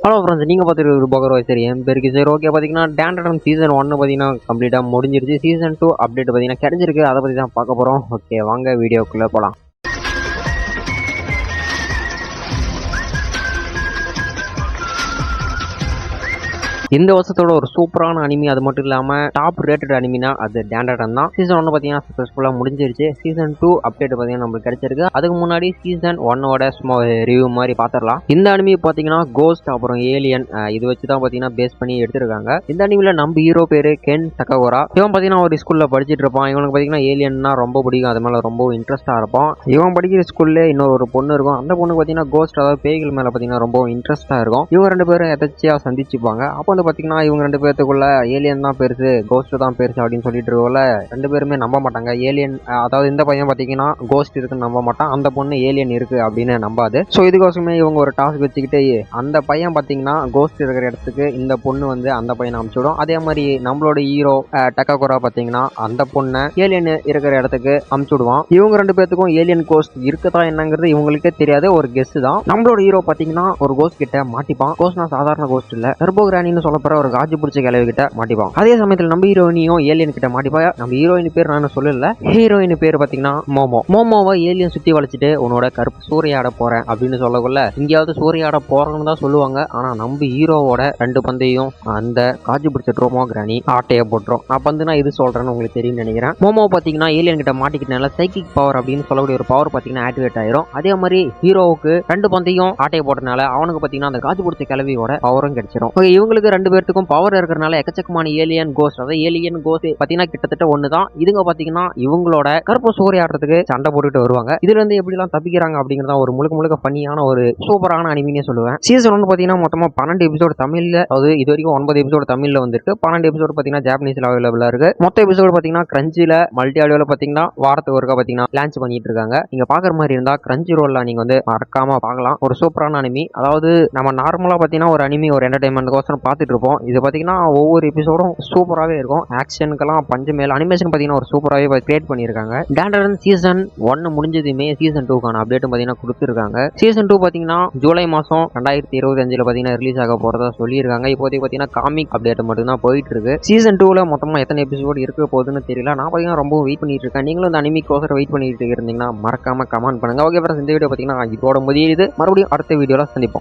Hello friends, நீங்கள் பார்த்துட்டு போகிற சரி என் பேருக்கு சரி ஓகே. பார்த்தீங்கன்னா டேண்டன் சீசன் 1 பார்த்தீங்கன்னா கம்ப்ளீட்டாக முடிஞ்சிருச்சு. சீசன் 2 அப்டேட் பார்த்தீங்கன்னா கிடைச்சிருக்கு. அதை பற்றி தான் பார்க்க போகிறோம். ஓகே, வாங்க வீடியோக்குள்ளே போகலாம். இந்த வருஷத்தோட ஒரு சூப்பரான அனிமி, அது மட்டும் இல்லாமல் டாப் ரேட்டட் அனிமினா அது டேண்டன் தான். சீசன் 1 பார்த்தீங்கன்னா சக்ஸஸ்ஃபுல்லாக முடிஞ்சிருச்சு. சீசன் 2 அப்டேட் பார்த்தீங்கன்னா நம்மளுக்கு கிடைச்சிருக்கு. அதுக்கு முன்னாடி சீசன் 1ஓட சும்மா ரிவ்யூ மாதிரி பார்த்துடலாம். இந்த அனிமி பார்த்தீங்கன்னா கோஸ்ட் அப்புறம் ஏலியன் இது வச்சு தான் பார்த்தீங்கன்னா பேஸ் பண்ணி எடுத்திருக்காங்க. இந்த அனிமியில் நம்ம ஹீரோ பேர் கென் தக்ககோரா. இவன் பார்த்தீங்கன்னா ஒரு ஸ்கூலில் படிச்சுட்டு இருப்பான். இவனுக்கு பார்த்தீங்கன்னா ஏலியன்னா ரொம்ப பிடிக்கும். அது மேலே ரொம்ப இன்ட்ரெஸ்ட்டாக இருப்பான். இவன் படிக்கிற ஸ்கூல்ல இன்னொரு பொண்ணு இருக்கும். அந்த பொண்ணுக்கு பார்த்தீங்கன்னா கோஸ்ட், அதாவது பேய்கள் மேலே பார்த்தீங்கன்னா ரொம்ப இன்ட்ரெஸ்ட்டாக இருக்கும். இவங்க ரெண்டு பேரும் எதாச்சியாக சந்திச்சுப்பாங்க. அப்போ பார்த்தீங்கன்னா இவங்க ரெண்டு பேர்த்துக்குள்ள ஏலியன் தான் பெருசு, கோஸ்ட் தான் பெருசு அப்படின்னு சொல்லிட்டு இருக்கோம்ல. ரெண்டு பேருமே நம்ப மாட்டாங்க. ஏலியன், அதாவது இந்த பையன் பார்த்தீங்கன்னா கோஸ்ட் இருக்குன்னு நம்ப மாட்டான். அந்த பொண்ணு ஏலியன் இருக்கு அப்படின்னு நம்பாது. ஸோ இதுக்கோசமே இவங்க ஒரு டாஸ்க் வச்சுக்கிட்டு அந்த பையன் பார்த்தீங்கன்னா கோஸ்ட் இருக்கிற இடத்துக்கு இந்த பொண்ணு வந்து அந்த பையனை அனுப்பிச்சுடும். அதே மாதிரி நம்மளோட ஹீரோ டக்ககோரா பார்த்தீங்கன்னா அந்த பொண்ணை ஏலியன் இருக்கிற இடத்துக்கு அனுப்பிச்சுடுவான். இவங்க ரெண்டு பேர்த்துக்கும் ஏலியன் கோஸ்ட் இருக்குதா என்னங்கிறது இவங்களுக்கே தெரியாது, ஒரு கெஸ் தான். நம்மளோட ஹீரோ பார்த்தீங்கன்னா ஒரு கோஸ்ட் கிட்ட மாட்டிப்பான். கோஸ்ட்னா சாதாரண கோஸ்ட் இல்ல, டர்போகிரானின்னு சொல்லப்படுற ஒரு காஜி பிடிச்ச கிளவி கிட்ட மாட்டிப்பான். அதே சமயத்தில் நம்ம ஹீரோயினியும் ஏலியன் கிட்ட மாட்டிப்பா. நம்ம ஹீரோயின் பேர் நான் சொல்லல, ஹீரோயின் பேர் பாத்தீங்கன்னா மோமோ. மோமோவை ஏலியன் சுத்தி வளைச்சிட்டு உன்னோட கருப்பு சூறையாட போறேன் அப்படின்னு சொல்லக்குள்ள இங்கேயாவது சூறையாட போறேன்னு தான் சொல்லுவாங்க. ஆனா நம்ம ஹீரோவோட ரெண்டு பந்தையும் அந்த காஜி பிடிச்ச டர்போகிரானி ஆட்டைய போட்டுரும். நான் பந்துனா இது சொல்றேன்னு உங்களுக்கு தெரியும் நினைக்கிறேன். மோமோ பாத்தீங்கன்னா ஏலியன் கிட்ட மாட்டிக்கிட்டனால சைக்கிக் பவர் அப்படின்னு சொல்லக்கூடிய ஒரு பவர் பாத்தீங்கன்னா ஆக்டிவேட் ஆயிரும். அதே மாதிரி ஹீரோவுக்கு ரெண்டு பந்தையும் ஆட்டைய போட்டனால அவனுக்கு பாத்தீங்கன்னா அந்த காஜி பிடிச்ச கிளவியோட பவரும் கிடைச்சிடும். இவங்களுக்கு ரெண்டு பேர்த்துக்கும் பவர் இருக்கிறனால எக்கச்சக்கமான ஏலியன் கோஸ்ட், அதாவது ஏலியன் கோஸ்ட் பாத்தீங்கன்னா கிட்டத்தட்ட ஒண்ணுதான். இதுங்க பாத்தீங்கன்னா இவங்களோட கருப்பு சூறையாடுறதுக்கு சண்டை போட்டுட்டு வருவாங்க. இதுல இருந்து எப்படி எல்லாம் தப்பிக்கிறாங்க அப்படிங்கறத ஒரு முழுக்க பண்ணியான ஒரு சூப்பரான அனிமினே சொல்லுவேன். சீசன் 1 பாத்தீங்கன்னா மொத்தமா 12 எபிசோடு தமிழ்ல, அதாவது இது வரைக்கும் 9 எபிசோடு தமிழ்ல வந்திருக்கு. 12 எபிசோடு பாத்தீங்கன்னா ஜாப்பனீஸ்ல அவைலபிளா இருக்கு. மொத்த எபிசோடு பாத்தீங்கன்னா கிரஞ்சில மல்டி ஆடியோல பாத்தீங்கன்னா வாரத்துக்கு ஒருக்கா பாத்தீங்கன்னா லான்ச் பண்ணிட்டு இருக்காங்க. நீங்க பாக்குற மாதிரி இருந்தா கிரஞ்சி ரோல்ல நீங்க வந்து மறக்காம பார்க்கலாம். ஒரு சூப்பரான அனிமி. அதாவது நம்ம நார்மலா பாத்தீங்கன்னா ஒரு அனிமி ஒரு என்டர்டைன்மெண்ட் பார்த்துட்டு இருப்போம். இது பாத்தீங்கன்னா ஒவ்வொரு எபிசோடும் சூப்பராகவே இருக்கும். ஆக்ஷனுக்கெல்லாம் பஞ்சு மேல, அனிமேஷன் பார்த்தீங்கன்னா ஒரு சூப்பராகவே கிரியேட் பண்ணியிருக்காங்க. டேண்டன் சீசன் 1 முடிஞ்சதுமே சீசன் 2க்கான அப்டேட்டும் பார்த்தீங்கன்னா கொடுத்துருக்காங்க. சீசன் 2 பார்த்தீங்கன்னா ஜூலை மாதம் 2025 பார்த்தீங்கன்னா ரிலீஸ் ஆக போகிறதா சொல்லியிருக்காங்க. இப்போதைக்கு பார்த்தீங்கன்னா காமிக் அப்டேட் மட்டும் தான் போயிட்டு இருக்கு. சீசன் 2ல மொத்தமாக எத்தனை எபிசோடு இருக்க போகுதுன்னு தெரியல. நான் பார்த்தீங்கன்னா ரொம்ப வெயிட் பண்ணிட்டு இருக்கேன். நீங்களும் இந்த அனிமிக்கோசரம் வெயிட் பண்ணிட்டு இருந்தீங்கன்னா மறக்காம கமெண்ட் பண்ணுங்க. ஓகே ஃப்ரெண்ட்ஸ், இந்த வீடியோ பார்த்தீங்கன்னா இதோட முடியுது. மறுபடியும் அடுத்த வீடியோல சந்திப்போம்.